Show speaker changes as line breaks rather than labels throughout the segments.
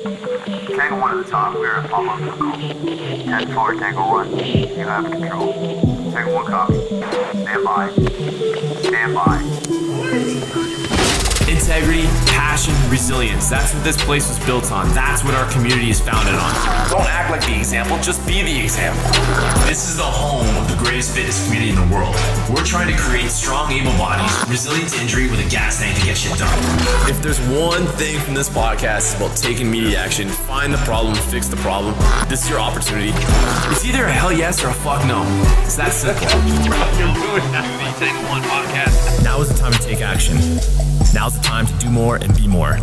Tango 1 at the top, we are at Pamela Mizuno. 10-4, Tango 1, you have control. Tango 1 copy. Stand by. Stand by.
Integrity, passion, resilience. That's what this place was built on. That's what our community is founded on. Don't act like the example, just be the example. This is the home of the greatest fitness community in the world. We're trying to create strong, able bodies, resilient to injury with a gas tank to get shit done. If there's one thing from this podcast, it's about taking immediate action. Find the problem, fix the problem. This is your opportunity. It's either a hell yes or a fuck no. It's that simple. You're ruining the Tango 1 podcast. Now is the time to take action. Now's the time to do more and be more.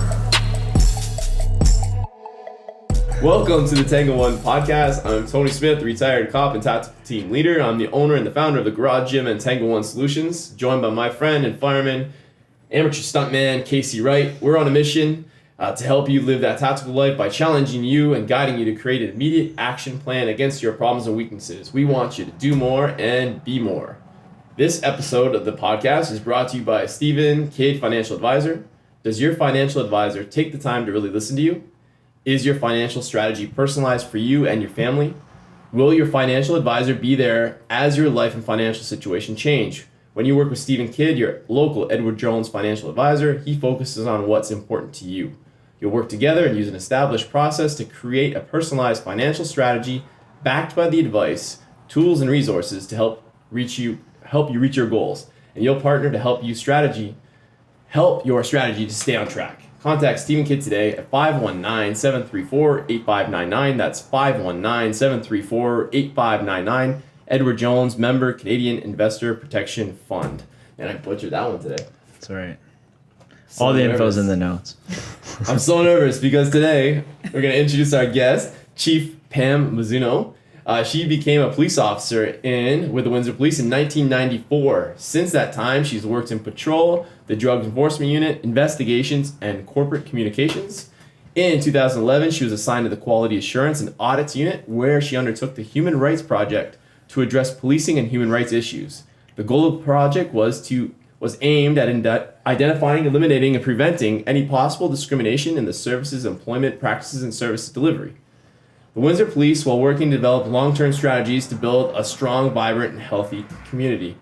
Welcome to the Tango 1 podcast. I'm Tony Smith, retired cop and tactical team leader. I'm the owner and the founder of the Garage Gym and Tango 1 Solutions, joined by my friend and fireman, amateur stuntman, Casey Wright. We're on a mission to help you live that tactical life by challenging you and guiding you to create an immediate action plan against your problems and weaknesses. We want you to do more and be more. This episode of the podcast is brought to you by Stephen Cade Financial Advisor. Does your financial advisor take the time to really listen to you? Is your financial strategy personalized for you and your family? Will your financial advisor be there as your life and financial situation change? When you work with Stephen Cade, your local Edward Jones financial advisor, he focuses on what's important to you. You'll work together and use an established process to create a personalized financial strategy backed by the advice, tools, and resources to help you reach your goals. And you'll partner to help your strategy to stay on track. Contact Stephen Cade today at 519-734-8599. That's 519-734-8599. Edward Jones, member, Canadian Investor Protection Fund. And I butchered that one today.
That's all right. All the info's in the notes.
I'm so nervous because today we're going to introduce our guest, Chief Pam Mizuno. She became a police officer with the Windsor Police in 1994. Since that time, she's worked in patrol, the Drug Enforcement Unit, investigations, and corporate communications. In 2011, she was assigned to the Quality Assurance and Audits Unit, where she undertook the Human Rights Project to address policing and human rights issues. The goal of the project was aimed at identifying, eliminating, and preventing any possible discrimination in the services, employment practices, and service delivery. The Windsor Police, while working to develop long-term strategies to build a strong, vibrant, and healthy community.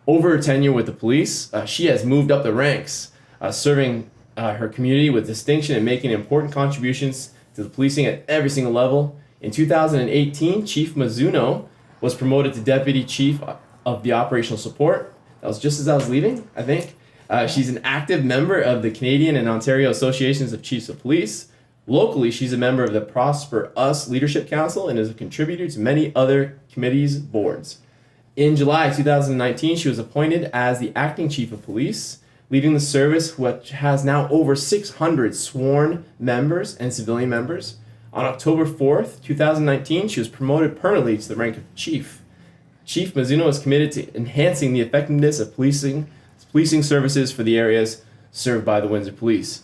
Over her tenure with the police, she has moved up the ranks, serving her community with distinction and making important contributions to the policing at every single level. In 2018, Chief Mizuno was promoted to Deputy Chief of the Operational Support. That was just as I was leaving, I think. She's an active member of the Canadian and Ontario Associations of Chiefs of Police. Locally, she's a member of the Prosper Us Leadership Council and is a contributor to many other committees' boards. In July 2019, she was appointed as the acting chief of police, leading the service, which has now over 600 sworn members and civilian members. On October 4th, 2019, she was promoted permanently to the rank of chief. Chief Mizuno is committed to enhancing the effectiveness of policing services for the areas served by the Windsor Police.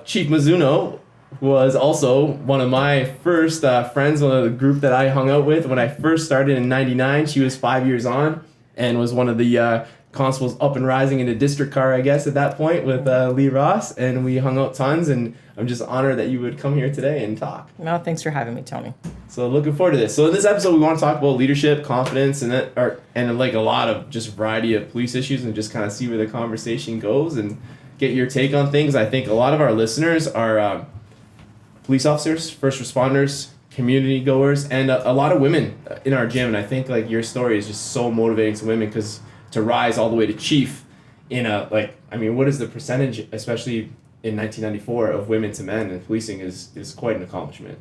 Chief Mizuno was also one of my first friends, one of the group that I hung out with when I first started in 99. She was 5 years on and was one of the constables up and rising in a district car, I guess, at that point with Lee Ross, and we hung out tons, and I'm just honored that you would come here today and talk.
No, thanks for having me, Tony.
So looking forward to this. So in this episode, we want to talk about leadership, confidence, and like a lot of just variety of police issues, and just kind of see where the conversation goes and get your take on things. I think a lot of our listeners are police officers, first responders, community goers, and a lot of women in our gym. And I think like your story is just so motivating to women, because to rise all the way to chief what is the percentage, especially in 1994, of women to men in policing is quite an accomplishment.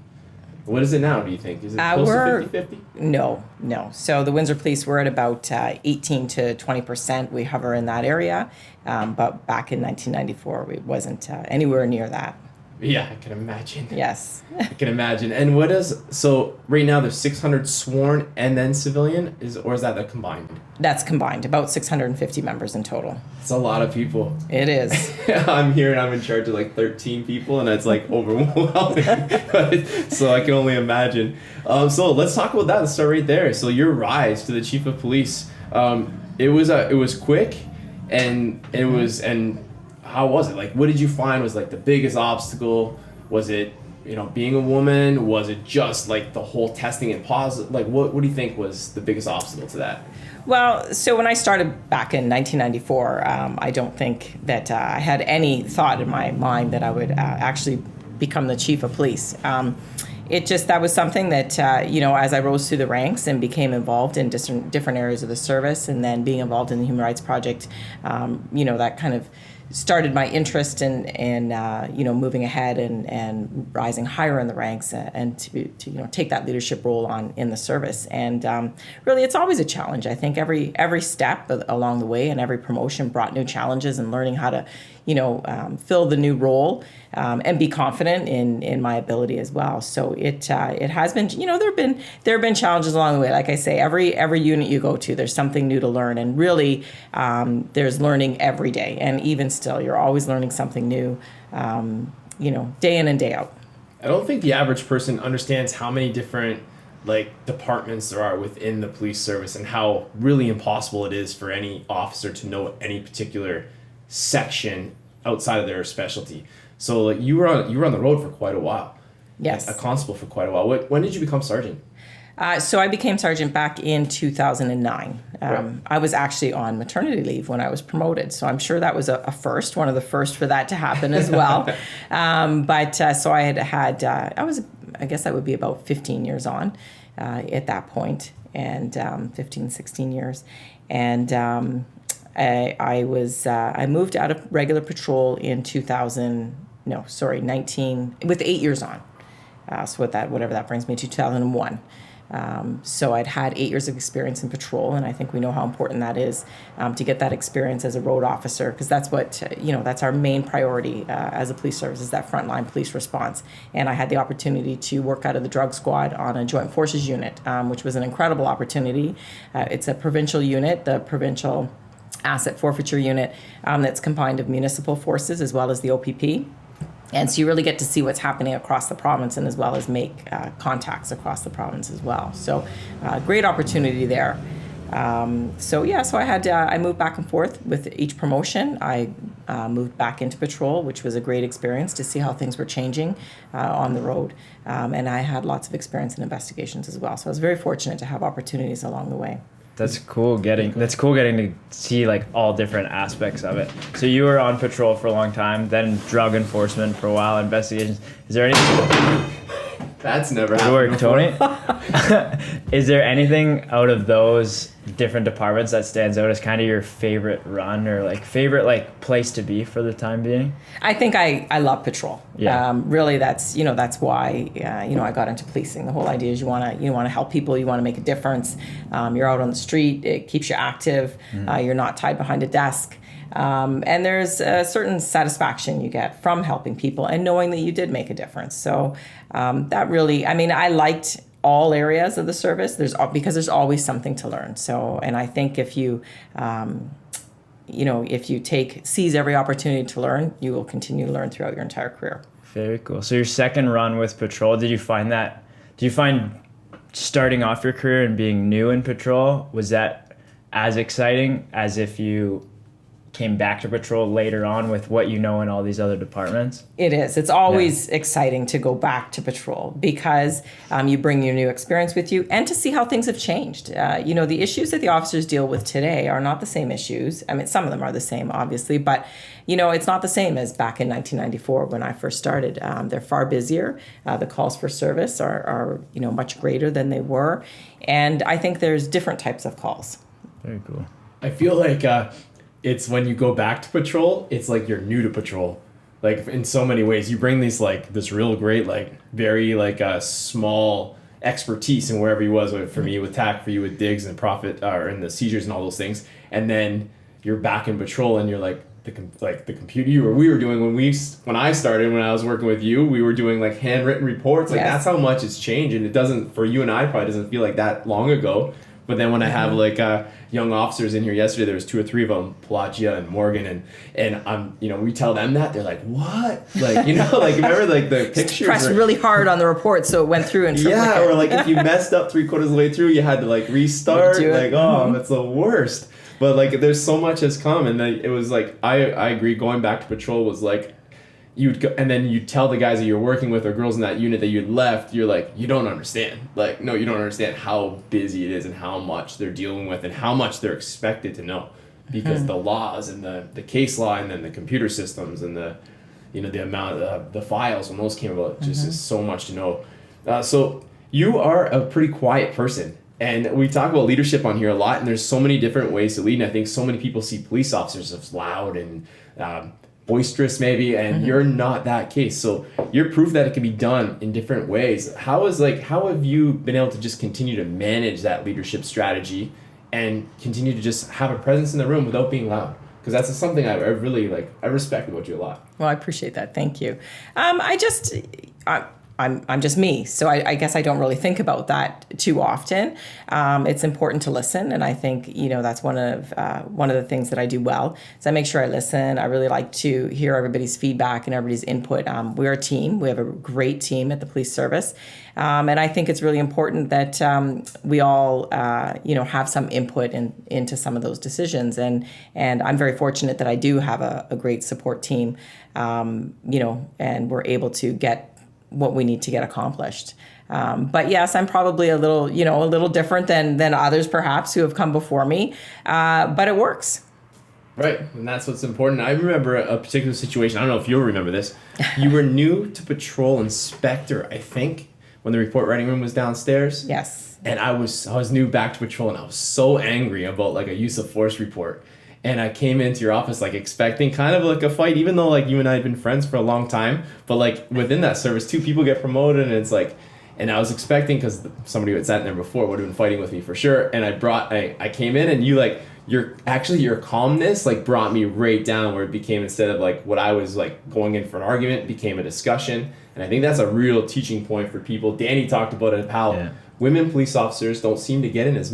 What is it now, do you think? Is it close to 50-50?
No. So the Windsor Police, we're at about 18 to 20%. We hover in that area. But back in 1994, it wasn't anywhere near that.
Yeah, I can imagine.
Yes.
I can imagine. And so right now there's 600 sworn and then civilian, or is that combined?
That's combined, about 650 members in total.
It's a lot of people.
It is.
I'm here and I'm in charge of like 13 people, and it's like overwhelming. So I can only imagine. So let's talk about that. Let's start right there. So your rise to the chief of police, it was quick, and how was it? Like, what did you find was like the biggest obstacle? Was it being a woman? Was it just like the whole testing and pause? Like, what do you think was the biggest obstacle to that?
Well, so when I started back in 1994, I don't think that I had any thought in my mind that I would actually become the chief of police. That was something that, as I rose through the ranks and became involved in different areas of the service, and then being involved in the Human Rights Project, that kind of started my interest in moving ahead and rising higher in the ranks, and to take that leadership role on in the service. And really, it's always a challenge. I think every step along the way and every promotion brought new challenges, and learning how to fill the new role and be confident in my ability as well. So it has been, there have been challenges along the way. Like I say, every unit you go to, there's something new to learn, and really there's learning every day. And even still, you're always learning something new, day in and day out.
I don't think the average person understands how many different departments there are within the police service, and how really impossible it is for any officer to know any particular section outside of their specialty. So you were on the road for quite a while.
Yes.
A constable for quite a while. When did you become sergeant?
So I became sergeant back in 2009.
Right.
I was actually on maternity leave when I was promoted, so I'm sure that was a first, one of the first for that to happen as well. So I had I guess that would be about 15 years on at that point, and 15, 16 years. And I moved out of regular patrol in 19, with 8 years on. So whatever that brings me to 2001. So I'd had 8 years of experience in patrol, and I think we know how important that is to get that experience as a road officer, because that's what, that's our main priority as a police service, is that frontline police response. And I had the opportunity to work out of the drug squad on a joint forces unit, which was an incredible opportunity. It's a provincial unit, the provincial asset forfeiture unit, that's combined of municipal forces as well as the OPP. And so you really get to see what's happening across the province, and as well as make contacts across the province as well. So great opportunity there. So I moved back and forth with each promotion. I moved back into patrol, which was a great experience to see how things were changing on the road. And I had lots of experience in investigations as well. So I was very fortunate to have opportunities along the way.
That's cool getting to see all different aspects of it. So you were on patrol for a long time, then drug enforcement for a while, investigations. Is there anything?
That's never
Good work, Tony. Is there anything out of those different departments that stands out as kind of your favorite run, or favorite place to be for the time being?
I think I love patrol.
Yeah.
Really, that's why I got into policing. The whole idea is you want to help people, you want to make a difference. You're out on the street, it keeps you active. You're not tied behind a desk. And there's a certain satisfaction you get from helping people and knowing that you did make a difference. So that really, I liked all areas of the service. Because there's always something to learn. So, and I think if you seize every opportunity to learn, you will continue to learn throughout your entire career.
Very cool. So your second run with patrol, did you find starting off your career and being new in patrol, was that as exciting as if you came back to patrol later on with what you know in all these other departments?
It is. It's always exciting to go back to patrol, because you bring your new experience with you, and to see how things have changed. The issues that the officers deal with today are not the same issues. Some of them are the same, obviously, but it's not the same as back in 1994 when I first started. They're far busier. The calls for service are much greater than they were, and I think there's different types of calls.
Very cool.
I feel like it's when you go back to patrol, it's like you're new to patrol. In so many ways, you bring these this real great, very small expertise in wherever you was. For me with TAC, for you with digs and profit, or in the seizures and all those things. And then you're back in patrol, and you're the computer we were doing when I started, when I was working with you, we were doing handwritten reports.
Yes.
That's how much it's changed, and it doesn't, for you and I, probably doesn't feel like that long ago. But then when I have young officers in here yesterday, there was 2 or 3 of them, Pelagia and Morgan, and we tell them that, they're like, what? Remember the pictures?
Pressed really hard on the report so it went through and
yeah, or if you messed up 3/4 of the way through, you had to restart. That's the worst. But there's so much has come, and it was I agree, going back to patrol was you'd go, and then you'd tell the guys that you're working with or girls in that unit that you'd left, you're like, you don't understand. Like, no, you don't understand how busy it is and how much they're dealing with and how much they're expected to know. Because the laws and the case law and then the computer systems and the amount of the files when those came about, just is so much to know. So you are a pretty quiet person. And we talk about leadership on here a lot, and there's so many different ways to lead. And I think so many people see police officers as loud and boisterous maybe, and you're not that case. So you're proof that it can be done in different ways. How have you been able to just continue to manage that leadership strategy and continue to just have a presence in the room without being loud? Because that's something I really like. I respect about you a lot.
Well, I appreciate that. Thank you. I'm just me, so I guess I don't really think about that too often. It's important to listen, and I think that's one of the things that I do well. So I make sure I listen. I really like to hear everybody's feedback and everybody's input. We're a team. We have a great team at the police service, and I think it's really important that we all have some input into some of those decisions. And I'm very fortunate that I do have a great support team, and we're able to get what we need to get accomplished. But yes, I'm probably a little different than others perhaps who have come before me, but it works.
Right, and that's what's important. I remember a particular situation. I don't know if you'll remember this. You were new to patrol inspector, I think, when the report writing room was downstairs.
Yes.
And I was new back to patrol, and I was so angry about like a use of force report. And I came into your office like expecting kind of like a fight, even though like you and I had been friends for a long time. But like within that service, two people get promoted, and it's like, and I was expecting, because somebody who had sat in there before would have been fighting with me for sure. And I came in, and you like your calmness like brought me right down, where it became, instead of like what I was like going in for an argument, became a discussion. And I think that's a real teaching point for people. Danny talked about it, how women police officers don't seem to get in as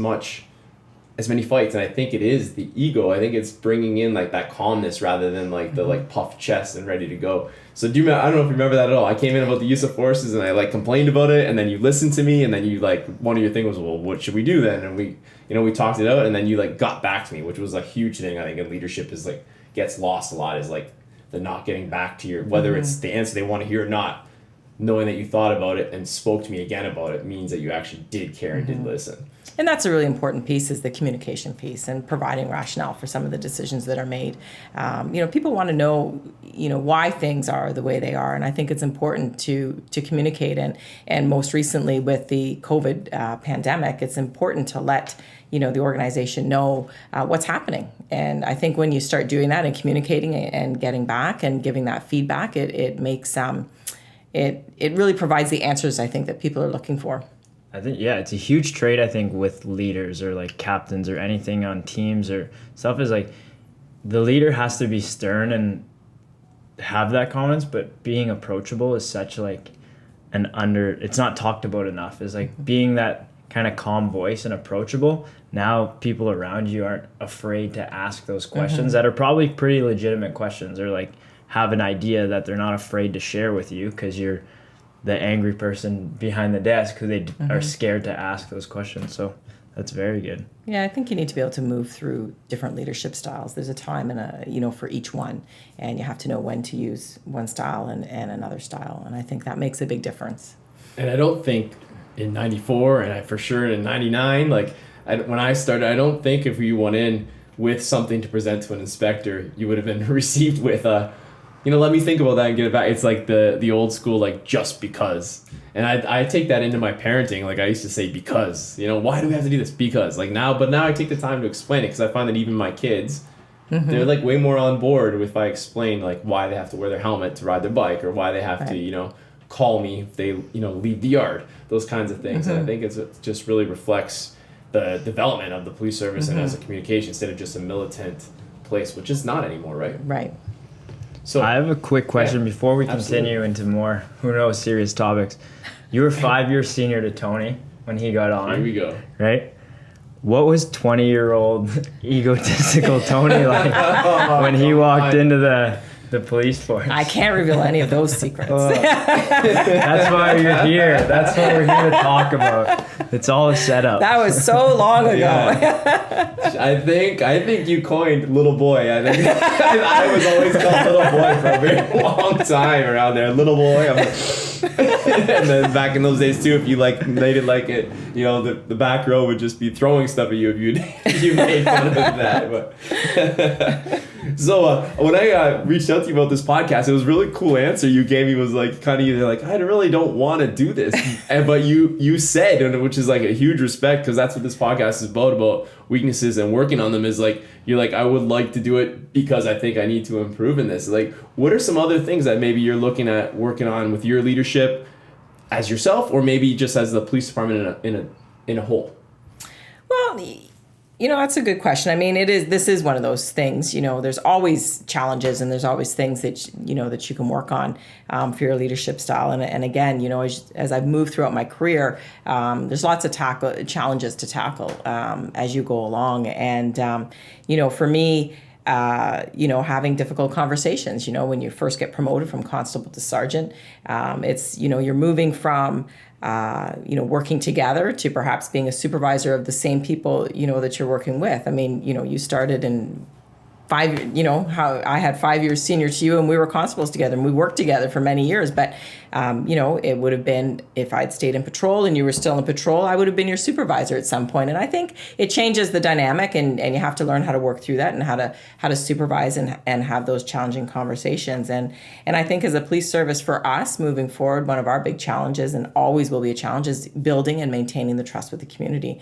many fights, and I think it is the ego. I think it's bringing in like that calmness rather than like the like puffed chest and ready to go. So I don't know if you remember that at all. I came in about the use of forces, and I like complained about it, and then you listened to me, and then you like, one of your things was, well, what should we do then? And we talked it out, and then you like got back to me, which was a huge thing. I think in leadership is like gets lost a lot, is like the not getting back to your, whether it's the answer they want to hear or not, knowing that you thought about it and spoke to me again about it means that you actually did care and did listen.
And that's a really important piece, is the communication piece and providing rationale for some of the decisions that are made. People want to know, why things are the way they are, and I think it's important to communicate. And most recently with the COVID pandemic, it's important to let the organization know what's happening. And I think when you start doing that and communicating and getting back and giving that feedback, it makes it really provides the answers I think that people are looking for.
I think, it's a huge trait, I think, with leaders or like captains or anything on teams or stuff, is like the leader has to be stern and have that confidence, but being approachable is such like it's not talked about enough, is like being that kind of calm voice and approachable. Now people around you aren't afraid to ask those questions that are probably pretty legitimate questions, or like have an idea that they're not afraid to share with you because you're the angry person behind the desk who they are scared to ask those questions. So that's very good.
Yeah, I think you need to be able to move through different leadership styles. There's a time and for each one, and you have to know when to use one style and another style. And I think that makes a big difference.
And I don't think in 94, and for sure in 99, when I started, I don't think if you went in with something to present to an inspector, you would have been received with let me think about that and get it back. It's like the old school, like, just because. And I take that into my parenting. Like, I used to say, because, why do we have to do this? Because, but now I take the time to explain it, because I find that even my kids, they're like way more on board if I explain like why they have to wear their helmet to ride their bike, or why they have to, call me if they, leave the yard, those kinds of things. And I think it just really reflects the development of the police service and as a communication, instead of just a militant place, which is not anymore, right?
Right.
So I have a quick question before we continue into more, who knows, serious topics. You were 5 years senior to Tony when he got on.
Here we go.
Right? What was 20-year-old egotistical Tony like when he walked into the police force.
I can't reveal any of those secrets.
That's why you're here. That's what we're here to talk about. It's all a setup.
That was so long ago.
Yeah. I think you coined little boy. I think I was always called little boy for a very long time around there. Little boy. I'm like, and then back in those days too, if you they didn't like it, the back row would just be throwing stuff at you if you made fun of that. But so when I reached out to you about this podcast, it was a really cool answer you gave me. Was like kind of either like, I really don't want to do this, but you said, and which is like a huge respect, because that's what this podcast is about weaknesses and working on them. Is like, you're like, I would like to do it because I think I need to improve in this. Like, what are some other things that maybe you're looking at working on with your leadership as yourself, or maybe just as the police department in a whole?
Well, that's a good question. I mean, this is one of those things, there's always challenges, and there's always things that, that you can work on for your leadership style. And again, as I've moved throughout my career, there's lots of challenges to tackle as you go along. And, for me, having difficult conversations, when you first get promoted from constable to sergeant, it's, you're moving from, working together to perhaps being a supervisor of the same people, that you're working with. I mean, you started in how I had 5 years senior to you, and we were constables together, and we worked together for many years. But, it would have been, if I'd stayed in patrol and you were still in patrol, I would have been your supervisor at some point. And I think it changes the dynamic, and you have to learn how to work through that, and how to supervise and have those challenging conversations. And I think as a police service, for us moving forward, one of our big challenges, and always will be a challenge, is building and maintaining the trust with the community.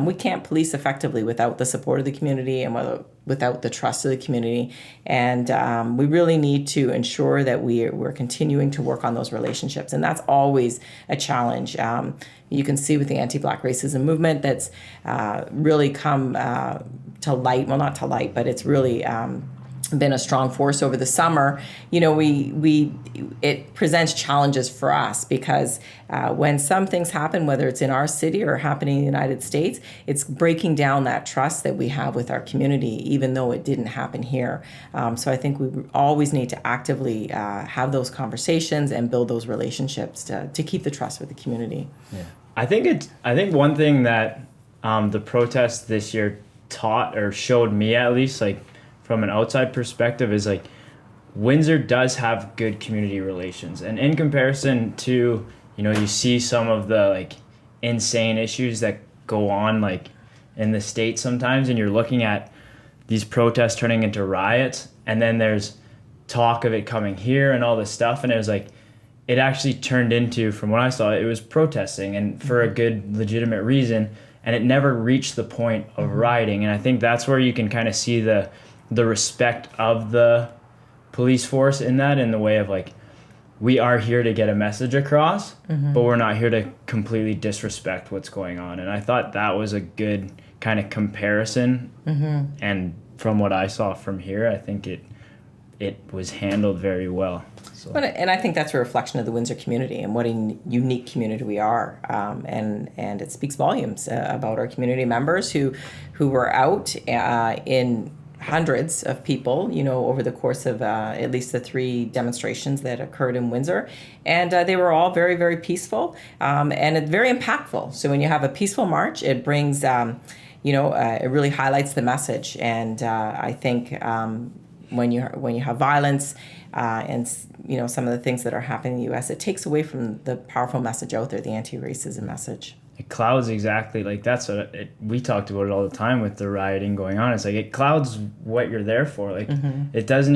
We can't police effectively without the support of the community and without the trust of the community. And we really need to ensure that we're continuing to work on those relationships. And that's always a challenge. You can see with the anti-Black racism movement that's really come to light. Well, not to light, but it's really been a strong force over the summer. It presents challenges for us, because when some things happen, whether it's in our city or happening in the United States, it's breaking down that trust that we have with our community, even though it didn't happen here. So I think we always need to actively have those conversations and build those relationships to keep the trust with the community.
Yeah, I think one thing that the protest this year taught, or showed me at least, like from an outside perspective, is like Windsor does have good community relations. And in comparison to, you see some of the like insane issues that go on like in the States sometimes, and you're looking at these protests turning into riots, and then there's talk of it coming here and all this stuff. And it was like, it actually turned into, from what I saw, it was protesting, and for a good legitimate reason. And it never reached the point of rioting. And I think that's where you can kind of see the respect of the police force in that, in the way of like, we are here to get a message across, but we're not here to completely disrespect what's going on. And I thought that was a good kind of comparison. And from what I saw from here, I think it was handled very well. So.
And I think that's a reflection of the Windsor community and what a unique community we are. And it speaks volumes about our community members who were out in hundreds of people, over the course of at least the 3 demonstrations that occurred in Windsor. And they were all very, very peaceful and very impactful. So when you have a peaceful march, it brings, it really highlights the message. And I think when you have violence and, some of the things that are happening in the U.S., it takes away from the powerful message out there, the anti-racism message.
It clouds exactly, like that's what we talked about it all the time with the rioting going on. It's like it clouds what you're there for. Like it doesn't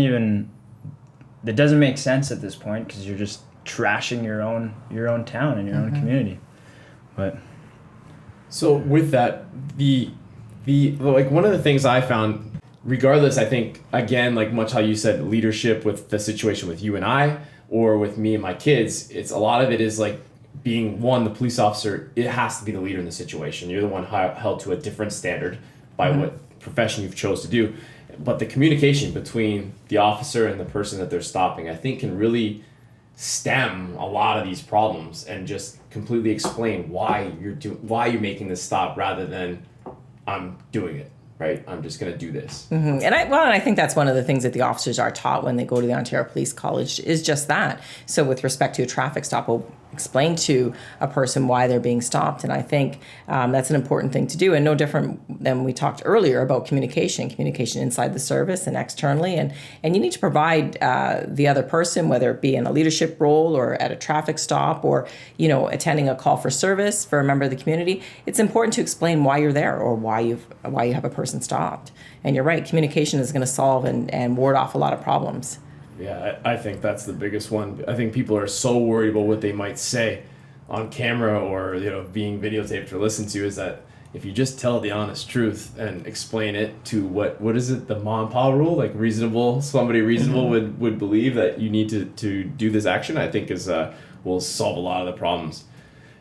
make sense at this point, because you're just trashing your own town and your own community. But
so with that, the like one of the things I found, regardless, I think again, like much how you said leadership with the situation with you and I, or with me and my kids, it's a lot of it is like being the police officer. It has to be the leader in the situation. You're the one held to a different standard by what profession you've chose to do. But the communication between the officer and the person that they're stopping, I think, can really stem a lot of these problems and just completely explain why you're making this stop, rather than I'm doing it. right? I'm just going to do this.
And I think that's one of the things that the officers are taught when they go to the Ontario Police College is just that. So with respect to a traffic stop, we'll explain to a person why they're being stopped. And I think that's an important thing to do, and no different than we talked earlier about communication inside the service and externally. And you need to provide the other person, whether it be in a leadership role or at a traffic stop or, attending a call for service for a member of the community. It's important to explain why you're there or why you have a person stopped. And you're right, communication is going to solve and ward off a lot of problems.
Yeah, I think that's the biggest one. I think people are so worried about what they might say on camera or being videotaped or listened to, is that if you just tell the honest truth and explain it to what is it, the Ma and Pa rule, like somebody reasonable would believe that you need to do this action, I think will solve a lot of the problems.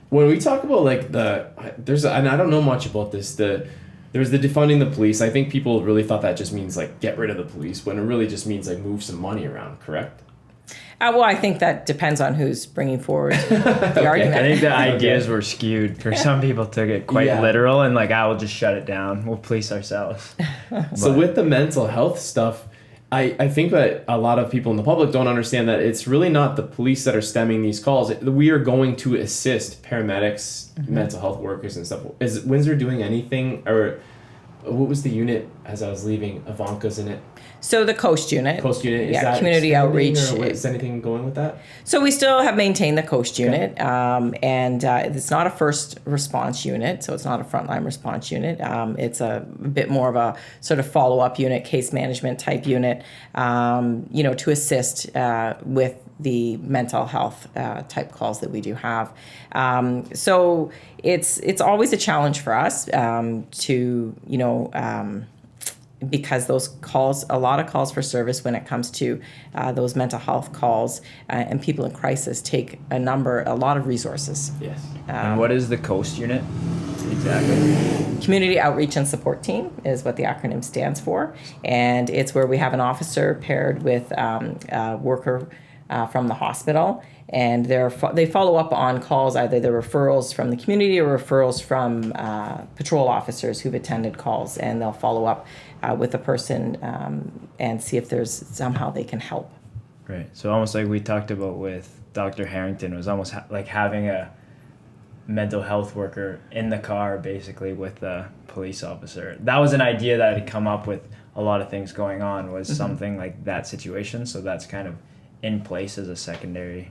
When we talk about and I don't know much about this, there's the defunding the police. I think people really thought that just means get rid of the police, when it really just means move some money around, correct?
Well, I think that depends on who's bringing forward the argument.
I think the ideas were skewed. For some people took it quite literal and I will just shut it down. We'll police ourselves.
So with the mental health stuff, I think that a lot of people in the public don't understand that it's really not the police that are stemming these calls. We are going to assist paramedics, mental health workers and stuff. Is Windsor doing anything, or what was the unit as I was leaving? Ivanka's in it.
So the Coast Unit.
Is that
community outreach.
Is anything going with that?
So we still have maintained the Coast Unit, and it's not a first response unit, so it's not a frontline response unit. It's a bit more of a sort of follow-up unit, case management type unit, to assist with the mental health type calls that we do have. So it's always a challenge for us because those calls, a lot of calls for service when it comes to those mental health calls and people in crisis take a lot of resources.
Yes.
And what is the Coast Unit exactly?
Community Outreach and Support Team is what the acronym stands for. And it's where we have an officer paired with a worker from the hospital. And they follow up on calls, either the referrals from the community or referrals from patrol officers who've attended calls, and they'll follow up with the person and see if there's somehow they can help.
Right. So almost like we talked about with Dr. Harrington, it was almost like having a mental health worker in the car basically with the police officer. That was an idea that had come up with a lot of things going on, was something like that situation. So that's kind of in place as a secondary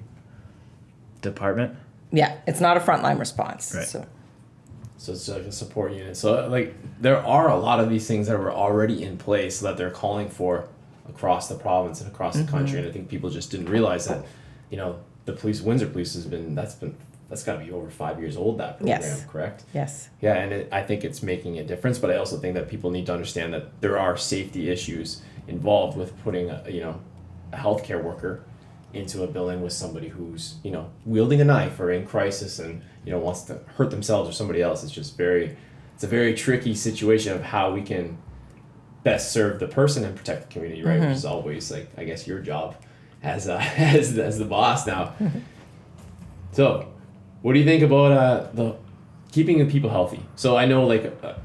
department.
Yeah, it's not a frontline response.
Right.
So
it's like a support unit. So there are a lot of these things that were already in place that they're calling for across the province and across the country. And I think people just didn't realize that, the Windsor Police that's got to be over 5 years old, that program,
yes.
Correct?
Yes.
Yeah, and I think it's making a difference, but I also think that people need to understand that there are safety issues involved with putting a healthcare worker into a building with somebody who's wielding a knife or in crisis and wants to hurt themselves or somebody else. It's a very tricky situation of how we can best serve the person and protect the community, right? Which is always I guess your job as as the boss now. So what do you think about the keeping the people healthy? So I know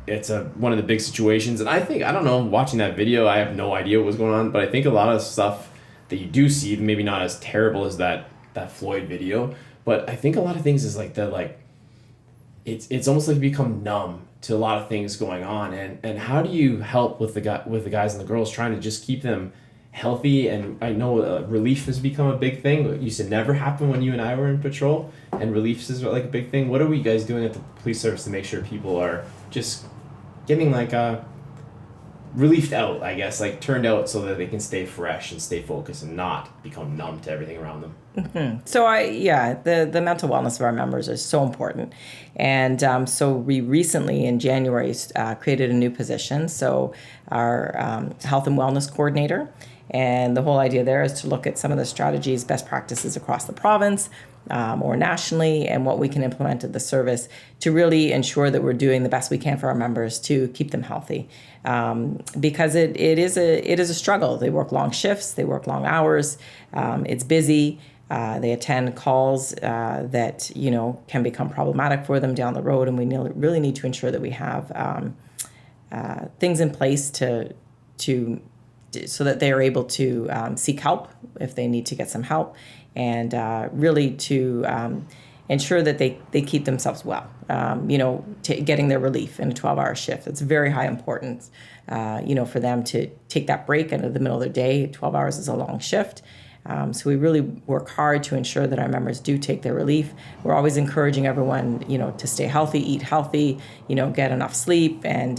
it's one of the big situations, and I don't know, watching that video, I have no idea what was going on, but I think a lot of stuff that you do see, maybe not as terrible as that Floyd video, but I think a lot of things is it's almost like you become numb to a lot of things going on, and how do you help with the guys and the girls trying to just keep them healthy? And I know relief has become a big thing. It used to never happen when you and I were in patrol, and relief is a big thing. What are we guys doing at the police service to make sure people are just getting relieved out, I guess, turned out so that they can stay fresh and stay focused and not become numb to everything around them?
So the mental wellness of our members is so important. And so we recently in January created a new position. So our health and wellness coordinator. And the whole idea there is to look at some of the strategies, best practices across the province or nationally, and what we can implement at the service to really ensure that we're doing the best we can for our members to keep them healthy. Because it is a struggle. They work long shifts, they work long hours, it's busy. They attend calls that can become problematic for them down the road, and we really need to ensure that we have things in place so that they are able to seek help if they need to get some help, and really to ensure that they keep themselves well. Getting their relief in a 12-hour shift. It's very high importance, for them to take that break into the middle of their day. 12 hours is a long shift. So we really work hard to ensure that our members do take their relief. We're always encouraging everyone, to stay healthy, eat healthy, get enough sleep, and,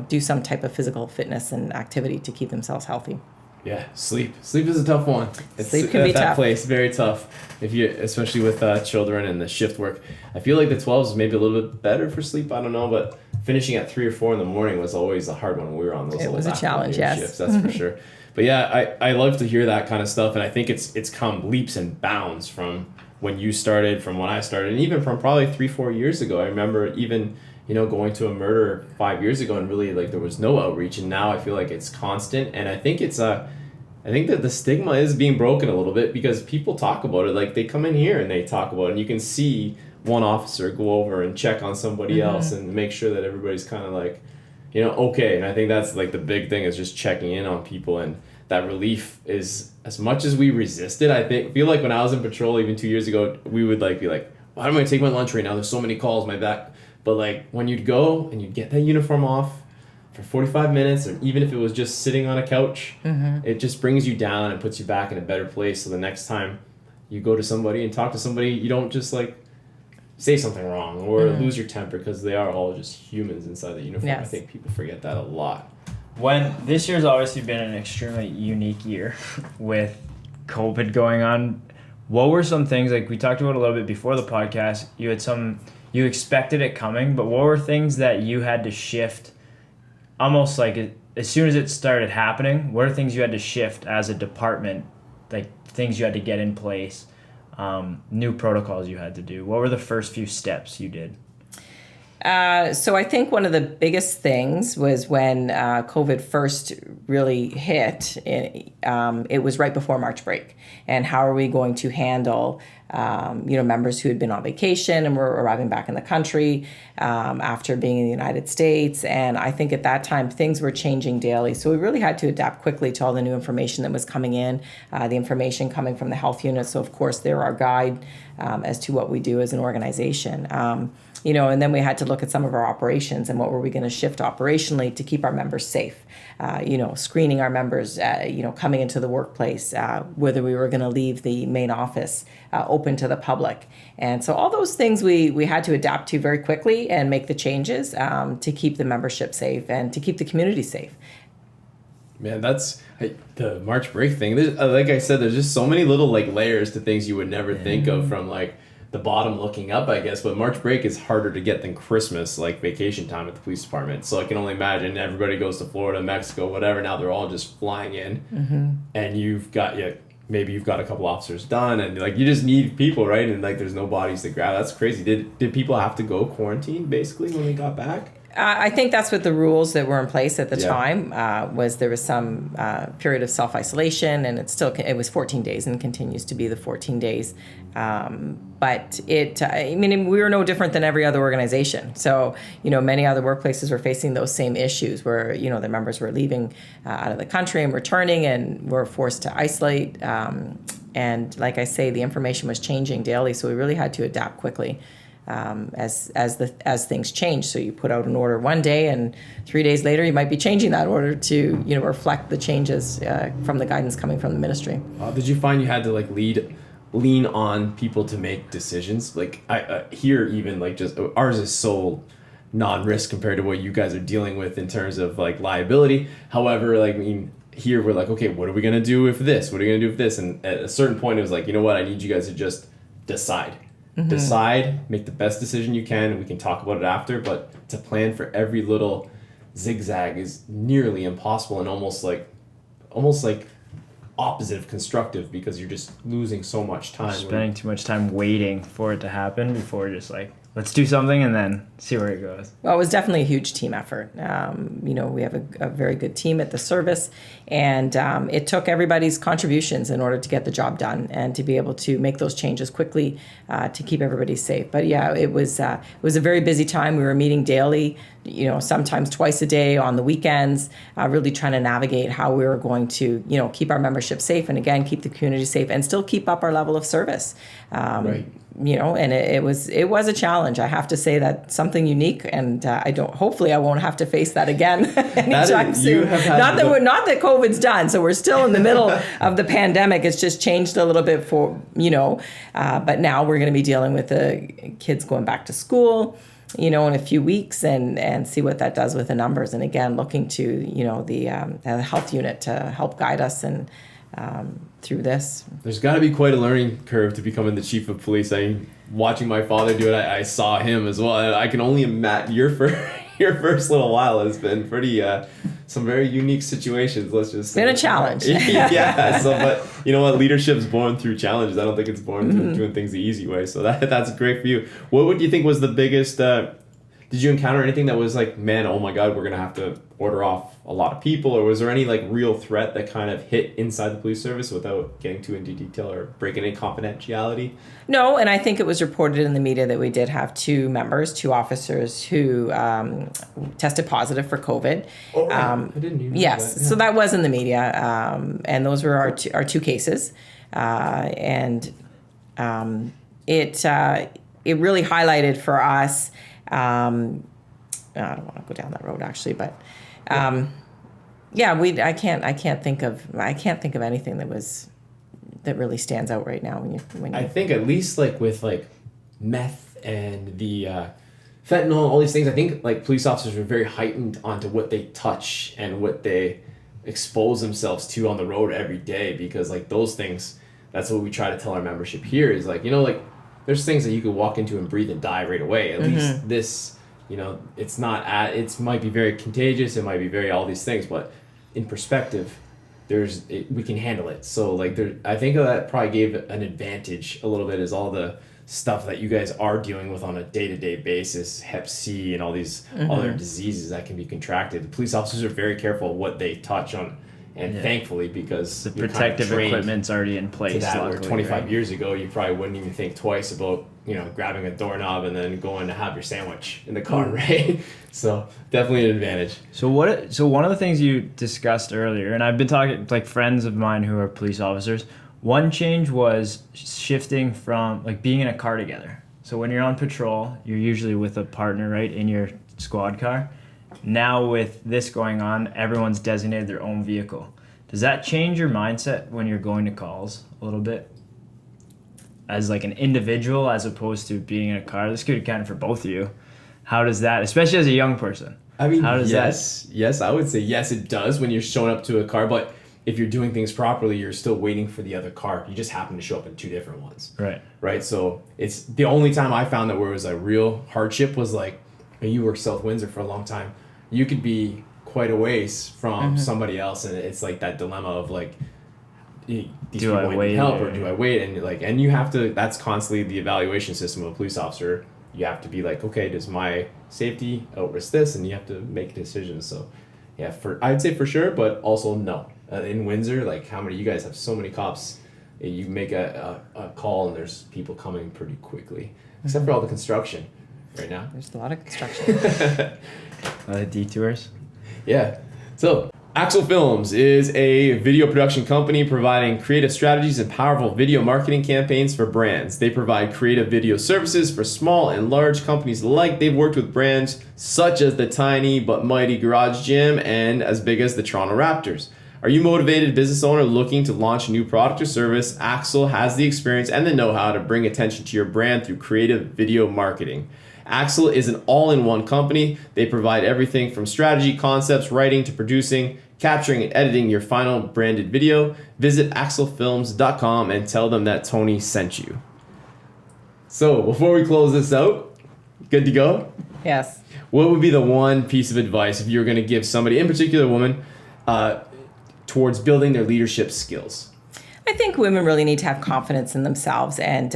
do some type of physical fitness and activity to keep themselves healthy.
Yeah, sleep. Sleep is a tough one.
Sleep can be
that
tough.
place, very tough. Especially with children and the shift work. I feel like the 12s is maybe a little bit better for sleep. I don't know, but finishing at 3 or 4 in the morning was always a hard one when we were on those.
It was a challenge, yes.
Shifts, that's for sure. But yeah, I love to hear that kind of stuff, and I think it's come leaps and bounds from when you started, from when I started, and even from probably 3-4 years ago. I remember even going to a murder 5 years ago, and really like there was no outreach, and now I feel like it's constant, and I think I think that the stigma is being broken a little bit because people talk about it. Like they come in here and they talk about it, and you can see one officer go over and check on somebody else and make sure that everybody's kind of like, okay. And I think that's like the big thing, is just checking in on people, and that relief is, as much as we resisted, I feel like when I was in patrol even 2 years ago, we would like be like, why am I take my lunch right now? There's so many calls, my back. But like when you'd go and you'd get that uniform off for 45 minutes, or even if it was just sitting on a couch, it just brings you down and puts you back in a better place. So the next time you go to somebody and talk to somebody, you don't just like say something wrong or lose your temper, because they are all just humans inside the uniform.
Yes.
I think people forget that a lot.
When this year's obviously been an extremely unique year with COVID going on, what were some things, like we talked about a little bit before the podcast, you expected it coming, but what were things that you had to shift almost like as soon as it started happening? What are things you had to shift as a department, like things you had to get in place, new protocols you had to do? What were the first few steps you did?
So I think one of the biggest things was when COVID first really hit. It was right before March break, and how are we going to handle members who had been on vacation and were arriving back in the country after being in the United States. And I think at that time things were changing daily, so we really had to adapt quickly to all the new information that was coming in, the information coming from the health unit. So of course they're our guide as to what we do as an organization. And then we had to look at some of our operations and what were we going to shift operationally to keep our members safe. Screening our members, coming into the workplace, whether we were going to leave the main office open to the public. And so all those things we had to adapt to very quickly and make the changes to keep the membership safe and to keep the community safe.
Man, that's the March break thing. Like I said, there's just so many little like layers to things you would never think of from like the bottom looking up, I guess. But March break is harder to get than Christmas, like vacation time at the police department. So I can only imagine everybody goes to Florida, Mexico, whatever. Now they're all just flying in, and maybe you've got a couple officers done, and like you just need people, right? And like there's no bodies to grab. That's crazy. Did people have to go quarantine basically when they got back?
I think that's what the rules that were in place at the time was. There was some period of self-isolation, and it was 14 days and continues to be the 14 days. But we were no different than every other organization. So, many other workplaces were facing those same issues where, their members were leaving out of the country and returning and were forced to isolate. And like I say, the information was changing daily, so we really had to adapt quickly. As things change. So you put out an order one day, and 3 days later you might be changing that order to reflect the changes from the guidance coming from the ministry.
Did you find you had to like lean on people to make decisions? Like I here, even like just ours is so non-risk compared to what you guys are dealing with in terms of like liability. However, here we're like, okay, what are we gonna do with this? What are we gonna do with this? And at a certain point it was like, you know what, I need you guys to just decide. Decide, make the best decision you can, and we can talk about it after, but to plan for every little zigzag is nearly impossible, and almost like opposite of constructive, because you're just losing so much time.
Spending too much time waiting for it to happen before just like let's do something and then see where it goes.
Well, it was definitely a huge team effort. We have a very good team at the service, and it took everybody's contributions in order to get the job done and to be able to make those changes quickly to keep everybody safe. But yeah, it was a very busy time. We were meeting daily, sometimes twice a day on the weekends, really trying to navigate how we were going to, keep our membership safe and again keep the community safe and still keep up our level of service.
Right.
And it was a challenge. I have to say that something unique, and hopefully I won't have to face that again anytime soon. Not that COVID's done, so we're still in the middle of the pandemic. It's just changed a little bit but now we're going to be dealing with the kids going back to school, in a few weeks and see what that does with the numbers. And again, looking to, the health unit to help guide us and through this.
There's got to be quite a learning curve to becoming the chief of police. I mean, watching my father do it, I saw him as well. And I can only imagine your first little while has been pretty, some very unique situations. Let's just
been a challenge.
Yeah. So, but you know what? Leadership's born through challenges. I don't think it's born through doing things the easy way. So that's great for you. What would you think was the biggest? Did you encounter anything that was like, man, oh my God, we're gonna have to order off a lot of people, or was there any like real threat that kind of hit inside the police service without getting too into detail or breaking any confidentiality?
No, and I think it was reported in the media that we did have two officers who tested positive for COVID.
Oh, right. I didn't even know
yes,
that. Yeah.
So that was in the media, and those were our two cases, it really highlighted for us. I don't want to go down that road actually, but I can't think of anything that really stands out right now when you
I think at least like with like meth and the fentanyl, all these things, I think like police officers are very heightened onto what they touch and what they expose themselves to on the road every day, because like those things, that's what we try to tell our membership here is like, there's things that you could walk into and breathe and die right away. At least this, it's not it might be very contagious. It might be very all these things, but in perspective, we can handle it. So like I think that probably gave an advantage a little bit, is all the stuff that you guys are dealing with on a day-to-day basis, Hep C and all these other diseases that can be contracted. The police officers are very careful of what they touch on. And thankfully, because
the protective equipment's already in place.
Where 25 years ago, you probably wouldn't even think twice about, grabbing a doorknob and then going to have your sandwich in the car, right? So definitely an advantage.
So one of the things you discussed earlier, and I've been talking like friends of mine who are police officers, one change was shifting from like being in a car together. So when you're on patrol, you're usually with a partner, right, in your squad car. Now with this going on, everyone's designated their own vehicle. Does that change your mindset when you're going to calls a little bit? As like an individual as opposed to being in a car? This could account for both of you. How does that, especially as a young person?
I mean,
how does
yes, I would say yes, it does when you're showing up to a car, but if you're doing things properly, you're still waiting for the other car. You just happen to show up in two different ones. Right. So it's the only time I found that where it was a real hardship was like, you worked South Windsor for a long time. You could be quite a ways from somebody else, and it's like that dilemma of like, these
do I wait
help or do I wait? And like, and you have to. That's constantly the evaluation system of a police officer. You have to be like, okay, does my safety outrisk this? And you have to make decisions. So, yeah, I'd say for sure, but also no. In Windsor, like how many you guys have so many cops? You make a call and there's people coming pretty quickly, except for all the construction right now.
There's a lot of construction.
Detours.
Yeah. So Axel Films is a video production company providing creative strategies and powerful video marketing campaigns for brands. They provide creative video services for small and large companies alike. They've worked with brands such as the tiny but mighty Garage Gym and as big as the Toronto Raptors. Are you a motivated business owner looking to launch a new product or service? Axel has the experience and the know-how to bring attention to your brand through creative video marketing. Axel is an all-in-one company. They provide everything from strategy, concepts, writing to producing, capturing, and editing your final branded video. Visit axelfilms.com and tell them that Tony sent you. So before we close this out, good to go?
Yes.
What would be the one piece of advice if you were going to give somebody, in particular a woman, towards building their leadership skills?
I think women really need to have confidence in themselves and,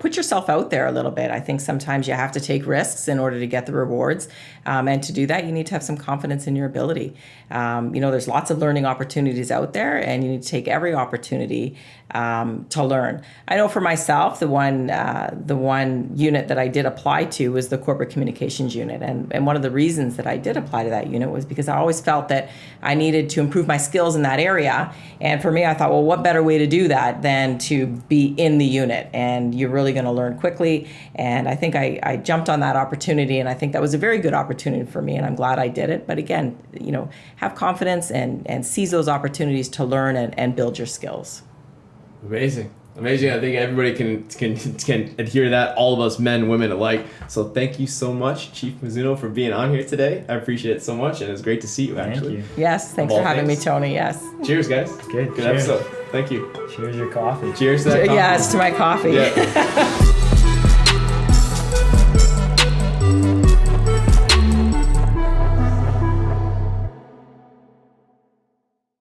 put yourself out there a little bit. I think sometimes you have to take risks in order to get the rewards. And to do that, you need to have some confidence in your ability. There's lots of learning opportunities out there, and you need to take every opportunity to learn. I know for myself, the one unit that I did apply to was the corporate communications unit. And one of the reasons that I did apply to that unit was because I always felt that I needed to improve my skills in that area. And for me, I thought, well, what better way to do that than to be in the unit? And you're really going to learn quickly. And I think I jumped on that opportunity, and I think that was a very good opportunity for me, and I'm glad I did it. But again, have confidence and seize those opportunities to learn and build your skills.
Amazing. I think everybody can adhere to that. All of us, men, women alike. So thank you so much, Chief Mizuno, for being on here today. I appreciate it so much, and it's great to see you. Actually.
Thank you.
Yes, thanks for having me, Tony. Yes.
Cheers, guys.
Good.
Good
Cheers.
episode. Thank you.
Cheers your coffee.
Cheers to that coffee.
Yes, to my coffee.
Yeah.